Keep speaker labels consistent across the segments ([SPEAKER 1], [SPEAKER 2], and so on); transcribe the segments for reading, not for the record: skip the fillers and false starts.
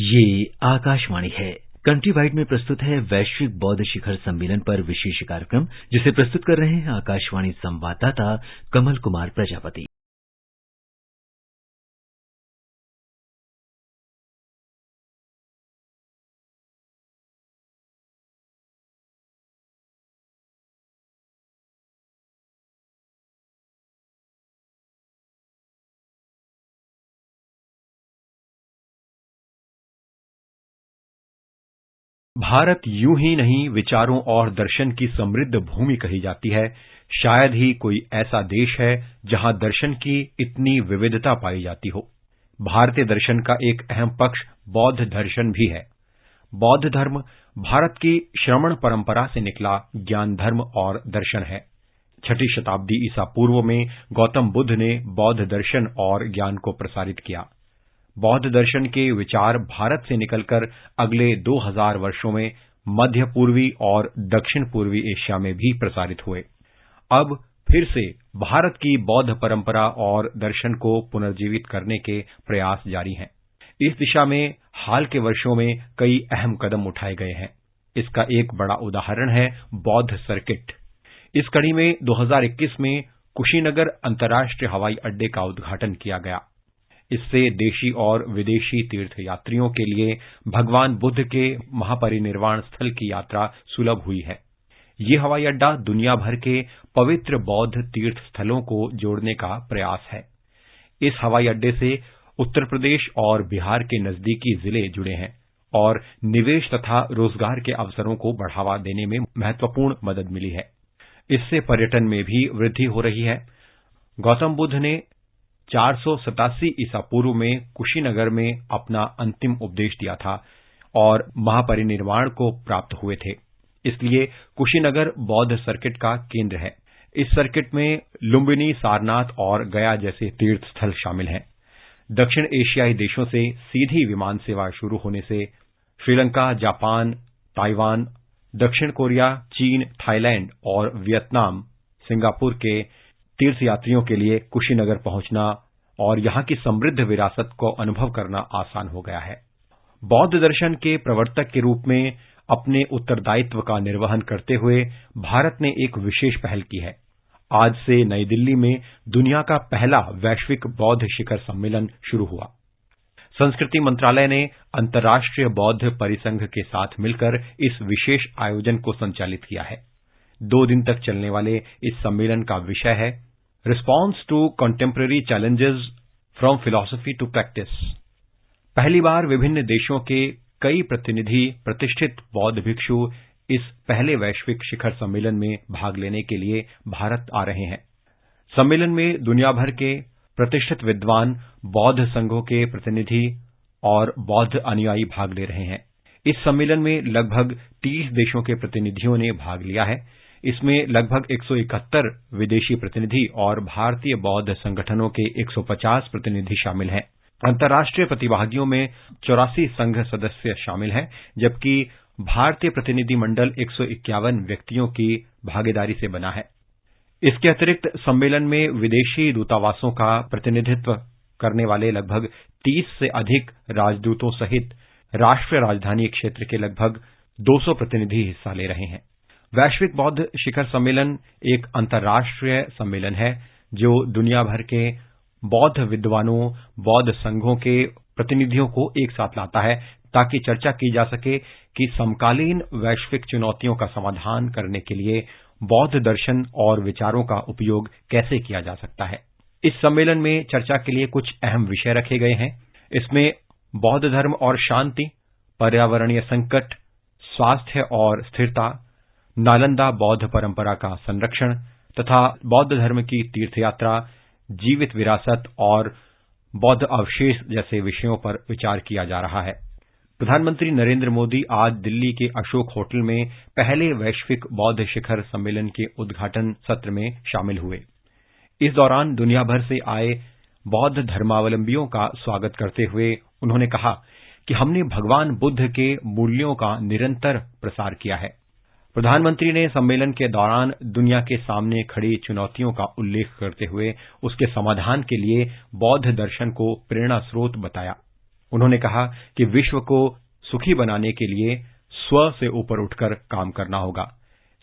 [SPEAKER 1] ये आकाशवाणी है। Country wide में प्रस्तुत है वैश्विक बौद्ध शिखर सम्मेलन पर विशेष कार्यक्रम, जिसे प्रस्तुत कर रहे हैं आकाशवाणी संवाददाता कमल कुमार प्रजापति।
[SPEAKER 2] भारत यूं ही नहीं विचारों और दर्शन की समृद्ध भूमि कही जाती है। शायद ही कोई ऐसा देश है जहां दर्शन की इतनी विविधता पाई जाती हो। भारतीय दर्शन का एक अहम पक्ष बौद्ध दर्शन भी है। बौद्ध धर्म भारत की श्रमण परंपरा से निकला ज्ञान धर्म और दर्शन है। 6ठी शताब्दी ईसा पूर्व में गौतम बुद्ध ने बौद्ध दर्शन और ज्ञान को प्रसारित किया। बौद्ध दर्शन के विचार भारत से निकलकर अगले 2000 वर्षों में मध्य पूर्वी और दक्षिण पूर्वी एशिया में भी प्रसारित हुए। अब फिर से भारत की बौद्ध परंपरा और दर्शन को पुनर्जीवित करने के प्रयास जारी हैं। इस दिशा में हाल के वर्षों में कई अहम कदम उठाए गए हैं। इसका एक बड़ा उदाहरण है बौद्ध सर्किट। इस कड़ी में 2021 में कुशीनगर अंतर्राष्ट्रीय हवाई अड्डे का उद्घाटन किया गया। इससे देशी और विदेशी तीर्थयात्रियों के लिए भगवान बुद्ध के महापरिनिर्वाण स्थल की यात्रा सुलभ हुई है। ये हवाई अड्डा दुनिया भर के पवित्र बौद्ध तीर्थ स्थलों को जोड़ने का प्रयास है। इस हवाई अड्डे से उत्तर प्रदेश और बिहार के नजदीकी जिले जुड़े हैं और निवेश तथा रोजगार के अवसरों को बढ़ावा देने में महत्वपूर्ण मदद मिली है। इससे पर्यटन में भी वृद्धि हो रही है। गौतम बुद्ध ने 487 ईसा पूर्व में कुशीनगर में अपना अंतिम उपदेश दिया था और महापरिनिर्वाण को प्राप्त हुए थे। इसलिए कुशीनगर बौद्ध सर्किट का केंद्र है। इस सर्किट में लुम्बिनी, सारनाथ और गया जैसे तीर्थ स्थल शामिल हैं। दक्षिण एशियाई देशों से सीधी विमान सेवा शुरू होने से श्रीलंका, जापान, ताइवान, दक्षिण कोरिया, चीन, थाईलैंड और वियतनाम, सिंगापुर के तीर्थयात्रियों के लिए कुशीनगर पहुंचना और यहां की समृद्ध विरासत को अनुभव करना आसान हो गया है। बौद्ध दर्शन के प्रवर्तक के रूप में अपने उत्तरदायित्व का निर्वहन करते हुए भारत ने एक विशेष पहल की है। आज से नई दिल्ली में दुनिया का पहला वैश्विक बौद्ध शिखर सम्मेलन शुरू हुआ। संस्कृति मंत्रालय ने अंतर्राष्ट्रीय बौद्ध परिसंघ के साथ मिलकर इस विशेष आयोजन को संचालित किया है। 2 दिन तक चलने वाले इस सम्मेलन का विषय है response to contemporary challenges from philosophy to practice. पहली बार विभिन्न देशों के कई प्रतिनिधि प्रतिष्ठित बौद्ध भिक्षु इस पहले वैश्विक शिखर सम्मेलन में भाग लेने के लिए भारत आ रहे हैं। सम्मेलन में दुनिया भर के प्रतिष्ठित विद्वान, बौद्ध संघों के प्रतिनिधि और बौद्ध अनुयायी भाग ले रहे हैं। इस सम्मेलन में लगभग 30 देशों के प्रतिनिधियों ने भाग लिया है। इसमें लगभग 171 विदेशी प्रतिनिधि और भारतीय बौद्ध संगठनों के 150 प्रतिनिधि शामिल हैं। अंतर्राष्ट्रीय प्रतिभागियों में 84 संघ सदस्य शामिल हैं, जबकि भारतीय प्रतिनिधि मंडल 151 व्यक्तियों की भागीदारी से बना है। इसके अतिरिक्त सम्मेलन में विदेशी दूतावासों का प्रतिनिधित्व करने वाले लगभग 30 से अधिक राजदूतों सहित राष्ट्रीय राजधानी क्षेत्र के लगभग 200 प्रतिनिधि हिस्सा ले रहे हैं। वैश्विक बौद्ध शिखर सम्मेलन एक अंतर्राष्ट्रीय सम्मेलन है जो दुनिया भर के बौद्ध विद्वानों, बौद्ध संघों के प्रतिनिधियों को एक साथ लाता है ताकि चर्चा की जा सके कि समकालीन वैश्विक चुनौतियों का समाधान करने के लिए बौद्ध दर्शन और विचारों का उपयोग कैसे किया जा सकता है। इस सम्मेलन में चर्चा के लिए कुछ अहम विषय रखे गए हैं। इसमें बौद्ध धर्म और शांति, पर्यावरणीय संकट, स्वास्थ्य और स्थिरता, नालंदा बौद्ध परंपरा का संरक्षण तथा बौद्ध धर्म की तीर्थयात्रा, जीवित विरासत और बौद्ध अवशेष जैसे विषयों पर विचार किया जा रहा है। प्रधानमंत्री नरेंद्र मोदी आज दिल्ली के अशोक होटल में पहले वैश्विक बौद्ध शिखर सम्मेलन के उद्घाटन सत्र में शामिल हुए। इस दौरान दुनिया भर से आए बौद्ध धर्मावलंबियों का स्वागत करते हुए उन्होंने कहा कि हमने भगवान बुद्ध के मूल्यों का निरंतर प्रसार किया है। प्रधानमंत्री ने सम्मेलन के दौरान दुनिया के सामने खड़ी चुनौतियों का उल्लेख करते हुए उसके समाधान के लिए बौद्ध दर्शन को प्रेरणा स्रोत बताया। उन्होंने कहा कि विश्व को सुखी बनाने के लिए स्व से ऊपर उठकर काम करना होगा।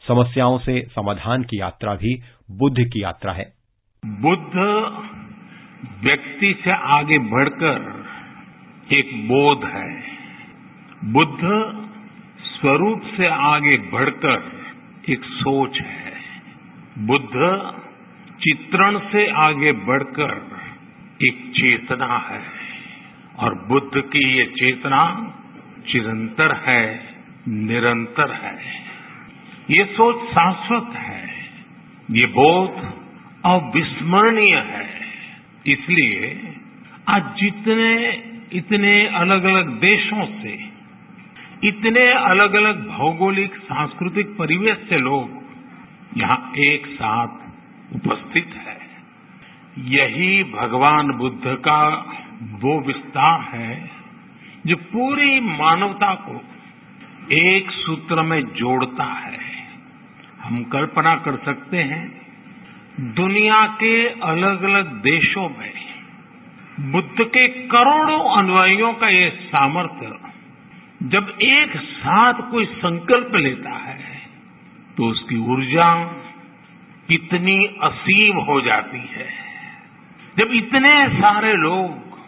[SPEAKER 2] समस्याओं से समाधान की यात्रा भी बुद्ध की यात्रा है।
[SPEAKER 3] बुद्ध व्यक्ति से आगे बढ़कर एक बोध है। बुद्ध स्वरूप से आगे बढ़कर एक सोच है। बुद्ध चित्रण से आगे बढ़कर एक चेतना है और बुद्ध की ये चेतना चिरंतर है, निरंतर है। ये सोच शाश्वत है। ये बोध अविस्मरणीय है। इसलिए आज इतने अलग अलग देशों से, इतने अलग अलग भौगोलिक सांस्कृतिक परिवेश से लोग यहां एक साथ उपस्थित है। यही भगवान बुद्ध का वो विस्तार है जो पूरी मानवता को एक सूत्र में जोड़ता है। हम कल्पना कर सकते हैं, दुनिया के अलग अलग देशों में बुद्ध के करोड़ों अनुयायियों का ये सामर्थ्य जब एक साथ कोई संकल्प लेता है तो उसकी ऊर्जा कितनी असीम हो जाती है। जब इतने सारे लोग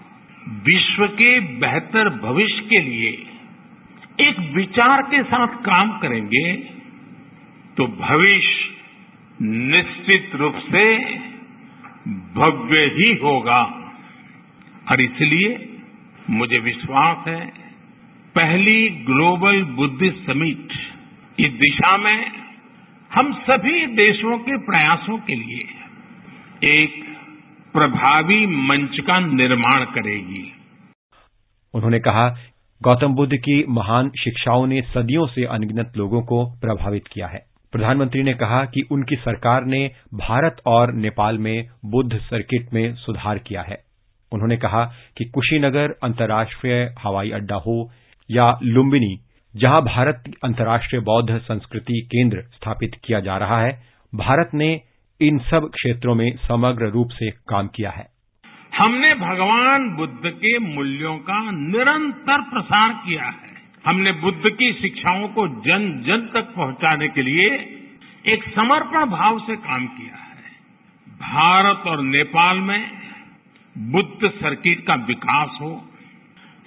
[SPEAKER 3] विश्व के बेहतर भविष्य के लिए एक विचार के साथ काम करेंगे तो भविष्य निश्चित रूप से भव्य ही होगा। और इसलिए मुझे विश्वास है, पहली ग्लोबल बुद्धिस्ट समिट इस दिशा में हम सभी देशों के प्रयासों के लिए एक प्रभावी मंच का निर्माण करेगी।
[SPEAKER 2] उन्होंने कहा, गौतम बुद्ध की महान शिक्षाओं ने सदियों से अनगिनत लोगों को प्रभावित किया है। प्रधानमंत्री ने कहा कि उनकी सरकार ने भारत और नेपाल में बुद्ध सर्किट में सुधार किया है। उन्होंने कहा कि कुशीनगर अंतर्राष्ट्रीय हवाई अड्डा हो या लुम्बिनी, जहां भारत अंतर्राष्ट्रीय बौद्ध संस्कृति केंद्र स्थापित किया जा रहा है, भारत ने इन सब क्षेत्रों में समग्र रूप से काम किया है।
[SPEAKER 3] हमने भगवान बुद्ध के मूल्यों का निरंतर प्रसार किया है। हमने बुद्ध की शिक्षाओं को जन जन तक पहुंचाने के लिए एक समर्पण भाव से काम किया है। भारत और नेपाल में बुद्ध सर्किट का विकास हो,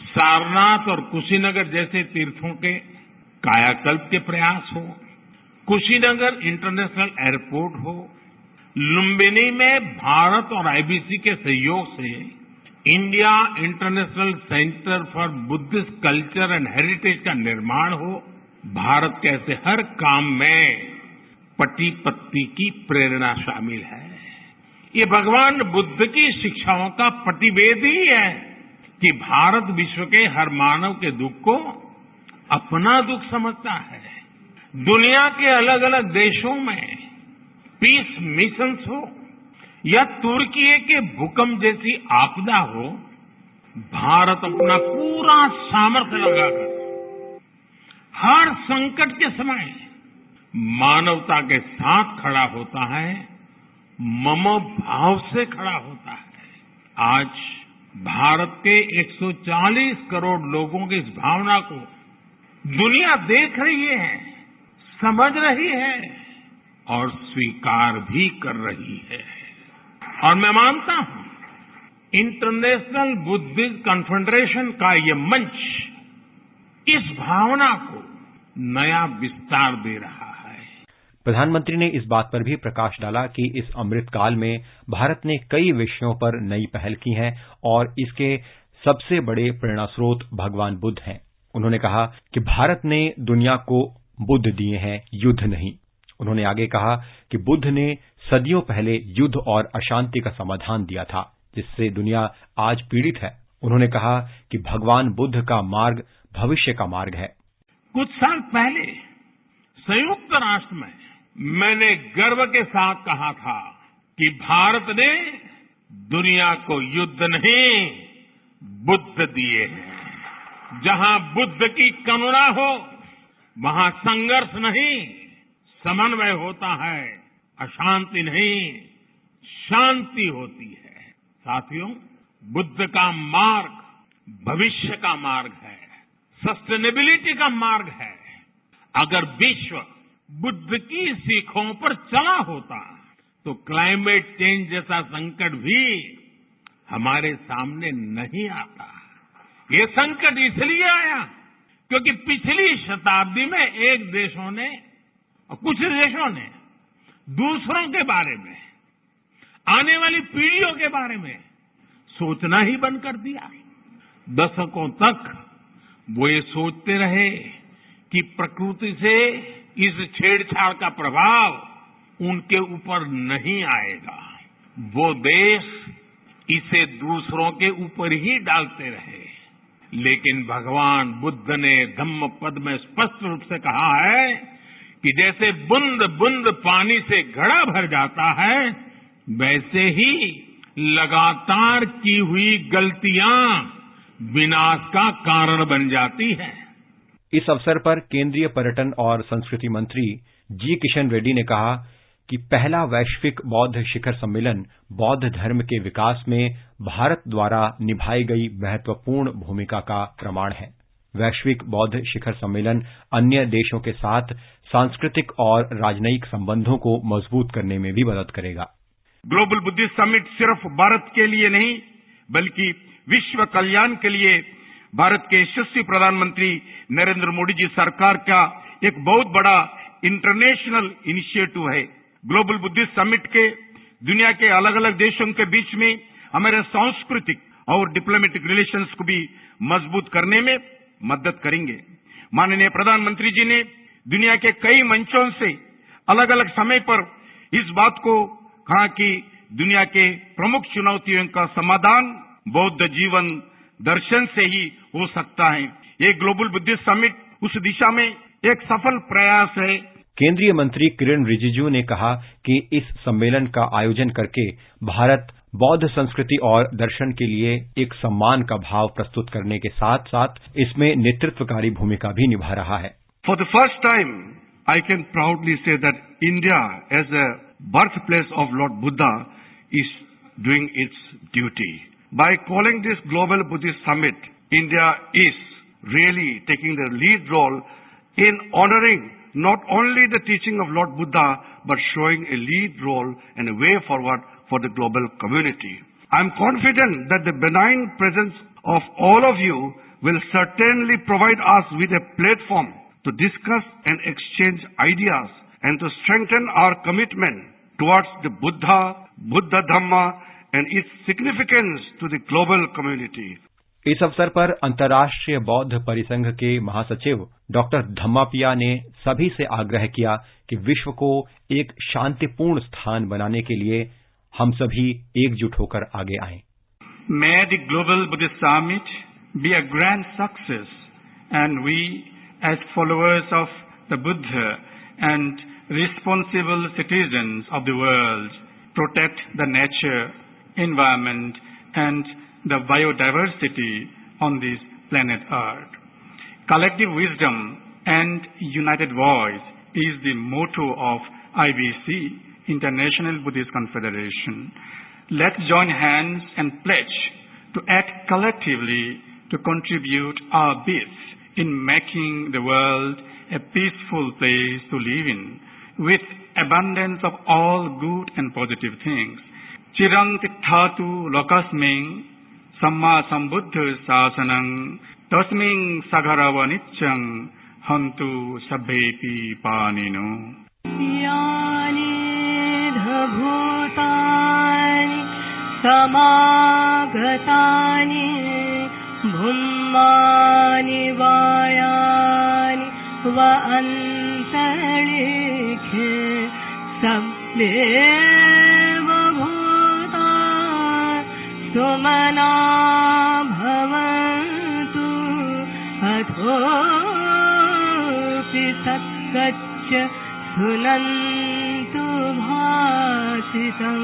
[SPEAKER 3] सारनाथ और कुशीनगर जैसे तीर्थों के कायाकल्प के प्रयास हो, कुशीनगर इंटरनेशनल एयरपोर्ट हो, लुम्बिनी में भारत और आईबीसी के सहयोग से India international centre for Buddhist culture and heritage का निर्माण हो, भारत के ऐसे हर काम में पति पत्नी की प्रेरणा शामिल है। ये भगवान बुद्ध की शिक्षाओं का प्रतिवेद ही है कि भारत विश्व के हर मानव के दुख को अपना दुख समझता है। दुनिया के अलग अलग देशों में पीस मिशंस हो या तुर्की के भूकंप जैसी आपदा हो, भारत अपना पूरा सामर्थ्य लगाकर हर संकट के समय मानवता के साथ खड़ा होता है, मम भाव से खड़ा होता है। आज भारत के 140 करोड़ लोगों की इस भावना को दुनिया देख रही है, समझ रही है और स्वीकार भी कर रही है। और मैं मानता हूं, इंटरनेशनल बुद्धिस्ट कॉन्फेडरेशन का ये मंच इस भावना को नया विस्तार दे रहा है।
[SPEAKER 2] प्रधानमंत्री ने इस बात पर भी प्रकाश डाला कि इस अमृतकाल में भारत ने कई विषयों पर नई पहल की है और इसके सबसे बड़े प्रेरणा स्रोत भगवान बुद्ध हैं। उन्होंने कहा कि भारत ने दुनिया को बुद्ध दिए हैं, युद्ध नहीं। उन्होंने आगे कहा कि बुद्ध ने सदियों पहले युद्ध और अशांति का समाधान दिया था, जिससे दुनिया आज पीड़ित है। उन्होंने कहा कि भगवान बुद्ध का मार्ग भविष्य का मार्ग है।
[SPEAKER 3] कुछ साल पहले संयुक्त राष्ट्र में मैंने गर्व के साथ कहा था कि भारत ने दुनिया को युद्ध नहीं, बुद्ध दिए हैं। जहां बुद्ध की करुणा हो, वहां संघर्ष नहीं, समन्वय होता है, अशांति नहीं, शांति होती है। साथियों, बुद्ध का मार्ग भविष्य का मार्ग है, सस्टेनेबिलिटी का मार्ग है। अगर विश्व बुद्ध की सीखों पर चला होता तो क्लाइमेट चेंज जैसा संकट भी हमारे सामने नहीं आता। ये संकट इसलिए आया क्योंकि पिछली शताब्दी में कुछ देशों ने दूसरों के बारे में, आने वाली पीढ़ियों के बारे में सोचना ही बंद कर दिया। दशकों तक वो ये सोचते रहे कि प्रकृति से इस छेड़छाड़ का प्रभाव उनके ऊपर नहीं आएगा। वो देश इसे दूसरों के ऊपर ही डालते रहे। लेकिन भगवान बुद्ध ने धम्मपद में स्पष्ट रूप से कहा है कि जैसे बूंद बूंद पानी से घड़ा भर जाता है, वैसे ही लगातार की हुई गलतियां विनाश का कारण बन जाती हैं।
[SPEAKER 2] इस अवसर पर केंद्रीय पर्यटन और संस्कृति मंत्री जी किशन रेड्डी ने कहा कि पहला वैश्विक बौद्ध शिखर सम्मेलन बौद्ध धर्म के विकास में भारत द्वारा निभाई गई महत्वपूर्ण भूमिका का प्रमाण है। वैश्विक बौद्ध शिखर सम्मेलन अन्य देशों के साथ सांस्कृतिक और राजनयिक संबंधों को मजबूत करने में भी मदद करेगा।
[SPEAKER 4] ग्लोबल बुद्धिस्ट समिट सिर्फ भारत के लिए नहीं बल्कि विश्व कल्याण के लिए भारत के यशस्वी प्रधानमंत्री नरेंद्र मोदी जी सरकार का एक बहुत बड़ा इंटरनेशनल इनिशिएटिव है। ग्लोबल बुद्धिस्ट समिट के दुनिया के अलग अलग देशों के बीच में हमारे सांस्कृतिक और डिप्लोमेटिक रिलेशंस को भी मजबूत करने में मदद करेंगे। माननीय प्रधानमंत्री जी ने दुनिया के कई मंचों से अलग अलग समय पर इस बात को कहा कि दुनिया के प्रमुख चुनौतियों का समाधान बौद्ध जीवन दर्शन से ही हो सकता है। ये ग्लोबल बुद्धिस्ट समिट उस दिशा में एक सफल प्रयास है।
[SPEAKER 2] केंद्रीय मंत्री किरण रिजिजू ने कहा कि इस सम्मेलन का आयोजन करके भारत बौद्ध संस्कृति और दर्शन के लिए एक सम्मान का भाव प्रस्तुत करने के साथ साथ इसमें नेतृत्वकारी भूमिका भी निभा रहा है।
[SPEAKER 4] For the first time, I can proudly say that India, as a birthplace of Lord Buddha, is doing its duty. By calling this Global Buddhist Summit, India is really taking the lead role in honoring not only the teaching of Lord Buddha, but showing a lead role and a way forward for the global community. I am confident that the benign presence of all of you will certainly provide us with a platform to discuss and exchange ideas and to strengthen our commitment towards the Buddha, Buddha Dhamma and its significance to the global community.
[SPEAKER 2] इस अवसर पर अंतर्राष्ट्रीय बौद्ध परिसंघ के महासचिव doctor धम्मापिया ने सभी से आग्रह किया कि विश्व को एक शांतिपूर्ण स्थान बनाने के लिए हम सभी एकजुट होकर आगे आएं।
[SPEAKER 4] May the Global Buddhist Summit be a grand success and we as followers of the Buddha and responsible citizens of the world protect the nature, environment and the biodiversity on this planet Earth. Collective wisdom and united voice is the motto of IBC, International Buddhist Confederation. Let's join hands and pledge to act collectively to contribute our bits in making the world a peaceful place to live in, with abundance of all good and positive things. Chirang Tikthatu Lokasming Samma Sambuddha Sasanang Tasming Sagarava Nityang Hantu Sabbepi Panino.
[SPEAKER 5] Yani dhabhutani samagatani bhummani vayani va antalikhe sabbeva bhuta sumana bhavantu athopi satkaccha sunantu bhasitam.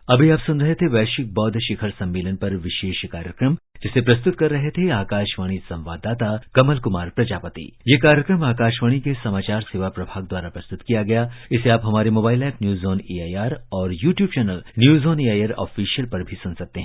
[SPEAKER 1] अभी आप सुन रहे थे वैश्विक बौद्ध शिखर सम्मेलन पर विशेष कार्यक्रम, जिसे प्रस्तुत कर रहे थे आकाशवाणी संवाददाता कमल कुमार प्रजापति। ये कार्यक्रम आकाशवाणी के समाचार सेवा प्रभाग द्वारा प्रस्तुत किया गया। इसे आप हमारे mobile app news on AIR और YouTube channel news on AIR official पर भी सुन सकते हैं।